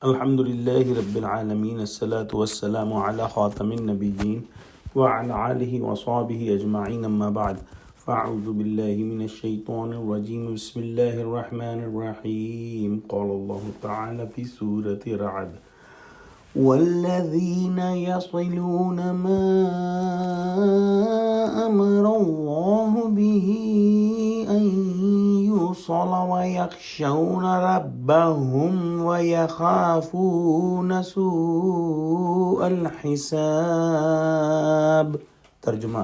الحمد للہ رب العالمین الصلاة والسلام علی خاتم النبیین وعلی آلہ وصحبہ اجمعین اما بعد فاعوذ باللہ من الشیطان الرجیم بسم اللہ الرحمن الرحیم قال اللہ تعالی فی سورة رعد والذین یصلون ما امر اللہ به ان يوصل ويخشون ربهم ويخافون سوء الحساب۔ ترجمہ: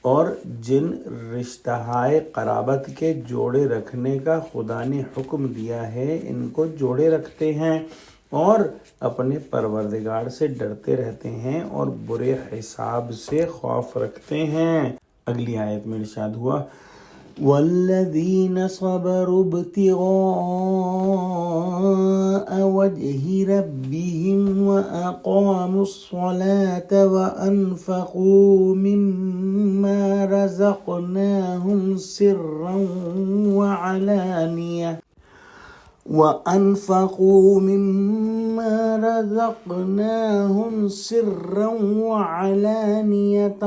اور جن رشتہائے قرابت کے جوڑے رکھنے کا خدا نے حکم دیا ہے ان کو جوڑے رکھتے ہیں اور اپنے پروردگار سے ڈرتے رہتے ہیں اور برے حساب سے خوف رکھتے ہیں۔ اگلی آیت میں ارشاد ہوا والذین صبروا ابتغاء وجہ ربهم وأقاموا الصلاة وأنفقوا مما رزقناهم سرا وعلانية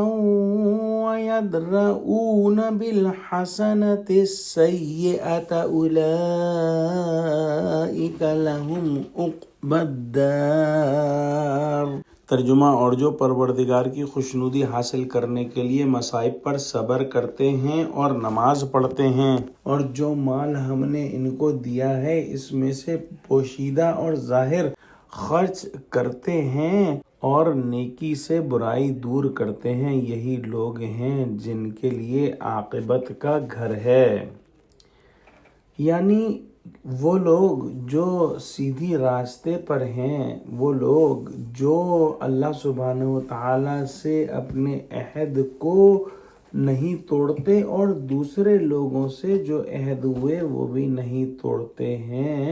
ويدرؤون بالحسنة السيئة أولئك لهم عقبى الدار۔ ترجمہ: اور جو پروردگار کی خوشنودی حاصل کرنے کے لیے مصائب پر صبر کرتے ہیں اور نماز پڑھتے ہیں، اور جو مال ہم نے ان کو دیا ہے اس میں سے پوشیدہ اور ظاہر خرچ کرتے ہیں اور نیکی سے برائی دور کرتے ہیں، یہی لوگ ہیں جن کے لیے عاقبت کا گھر ہے۔ یعنی وہ لوگ جو سیدھی راستے پر ہیں، وہ لوگ جو اللہ سبحانہ وتعالیٰ سے اپنے عہد کو نہیں توڑتے اور دوسرے لوگوں سے جو عہد ہوئے وہ بھی نہیں توڑتے ہیں،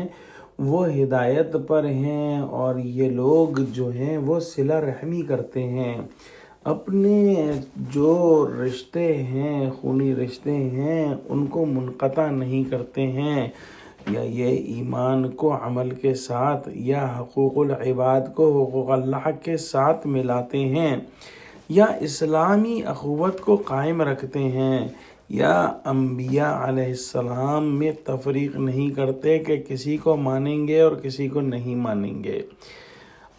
وہ ہدایت پر ہیں، اور یہ لوگ جو ہیں وہ صلہ رحمی کرتے ہیں، اپنے جو رشتے ہیں، خونی رشتے ہیں، ان کو منقطع نہیں کرتے ہیں، یا یہ ایمان کو عمل کے ساتھ یا حقوق العباد کو حقوق اللہ کے ساتھ ملاتے ہیں، یا اسلامی اخوت کو قائم رکھتے ہیں، یا انبیاء علیہ السلام میں تفریق نہیں کرتے کہ کسی کو مانیں گے اور کسی کو نہیں مانیں گے۔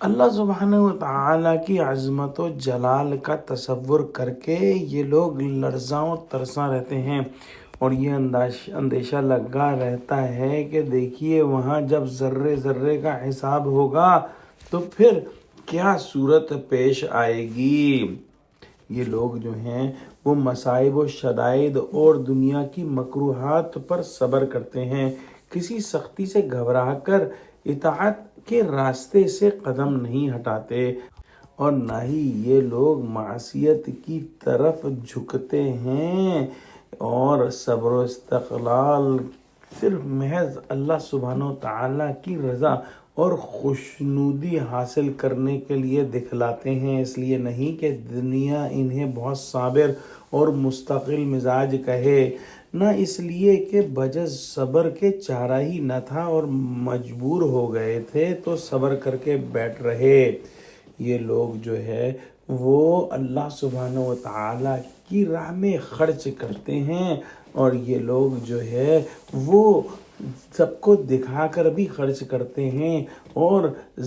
اللہ سبحانہ وتعالیٰ کی عظمت و جلال کا تصور کر کے یہ لوگ لرزاں و ترساں رہتے ہیں، اور یہ اندیشہ لگا رہتا ہے کہ دیکھیے وہاں جب ذرے ذرے کا حساب ہوگا تو پھر کیا صورت پیش آئے گی۔ یہ لوگ جو ہیں وہ مصائب و شدائد اور دنیا کی مکروہات پر صبر کرتے ہیں، کسی سختی سے گھبرا کر اطاعت کے راستے سے قدم نہیں ہٹاتے، اور نہ ہی یہ لوگ معصیت کی طرف جھکتے ہیں، اور صبر و استقلال صرف محض اللہ سبحانہ وتعالیٰ کی رضا اور خوشنودی حاصل کرنے کے لیے دکھلاتے ہیں، اس لیے نہیں کہ دنیا انہیں بہت صابر اور مستقل مزاج کہے، نہ اس لیے کہ بجز صبر کے چارہ ہی نہ تھا اور مجبور ہو گئے تھے تو صبر کر کے بیٹھ رہے۔ یہ لوگ جو ہے وہ اللہ سبحانہ وتعالیٰ کی راہ میں خرچ کرتے ہیں، اور یہ لوگ جو ہے وہ سب کو دکھا کر بھی خرچ کرتے ہیں اور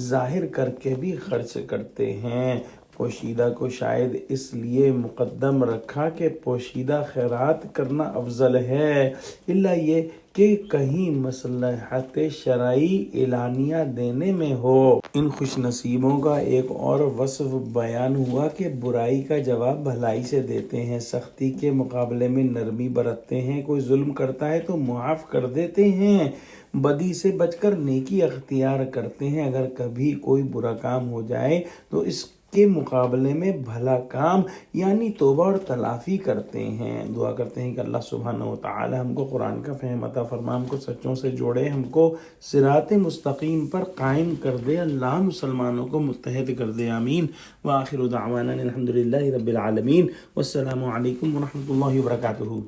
ظاہر کر کے بھی خرچ کرتے ہیں۔ پوشیدہ کو شاید اس لیے مقدم رکھا کہ پوشیدہ خیرات کرنا افضل ہے، الا یہ کہ کہیں مصلحت شرعی اعلانیہ دینے میں ہو۔ ان خوش نصیبوں کا ایک اور وصف بیان ہوا کہ برائی کا جواب بھلائی سے دیتے ہیں، سختی کے مقابلے میں نرمی برتتے ہیں، کوئی ظلم کرتا ہے تو معاف کر دیتے ہیں، بدی سے بچ کر نیکی اختیار کرتے ہیں، اگر کبھی کوئی برا کام ہو جائے تو اس کے مقابلے میں بھلا کام یعنی توبہ اور تلافی کرتے ہیں۔ دعا کرتے ہیں کہ اللہ سبحانہ وتعالی ہم کو قرآن کا فہم عطا فرما، ہم کو سچوں سے جوڑے، ہم کو صراط مستقیم پر قائم کر دے، اللہ مسلمانوں کو متحد کر دے، آمین۔ وآخر دعوانا الحمد للہ رب العالمین، والسلام علیکم ورحمۃ اللہ وبرکاتہ۔